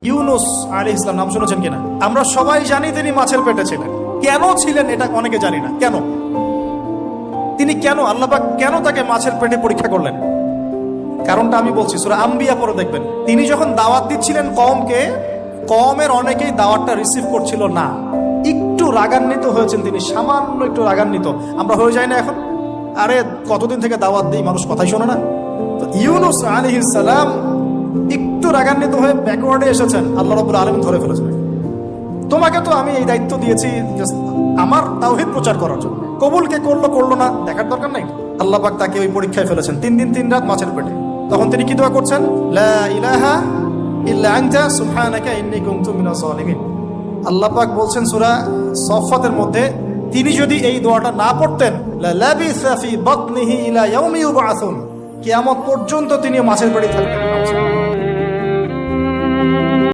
ইউনুস আলাইহিস সালাম নাম শুনেছেন কিনা? আমরা সবাই জানি তিনি মাছের পেটে ছিলেন। কেন ছিলেন এটা অনেকে জানি না। কেন তিনি আল্লাহ পাক কেন তাকে মাছের পেটে পরীক্ষা করলেন? কারণটা আমি বলছি, সূরা আম্বিয়া পড়ে দেখবেন। তিনি যখন দাওয়াত দিচ্ছিলেন কওমকে, কওমের অনেকেই দাওয়াতটা রিসিভ করছিল না। একটু রাগান্বিত হয়েছেন তিনি, সামান্য একটু রাগান্বিত। আমরা হয়ে যাই না এখন? আরে কতদিন থেকে দাওয়াত দিই, মানুষ কথাই শোনে না। তো ইউনুস আলাইহিস সালাম একটু রাগান্বিত হয়ে ব্যাকওয়ার্ডে এসেছেন। আল্লাহ রাব্বুল আলামিন ধরে ফেলেছেন, তোমাকে তো আমি এই দায়িত্ব দিয়েছি আমার তাওহীদ প্রচার করার জন্য, কবুল কে করলো না দেখার দরকার নাই। আল্লাহ পাক তাকে ওই পরীক্ষায় ফেলেছেন, 3 দিন 3 রাত মাছের পেটে। তখন তিনি কি দোয়া করছেন? লা ইলাহা ইল্লা আনতা সুবহানাকা ইন্নী কুনতু মিনাজ জালিমিন। আল্লাহ পাক বলছেন সূরা সফফাতের মধ্যে, তিনি যদি এই দোয়াটা না পড়তেন, লা লাবিসা ফি বাতনিহি ইলা ইয়াউমি ইউবআসুন, কিয়ামত পর্যন্ত তিনি মাছের পেটে থাকতেন।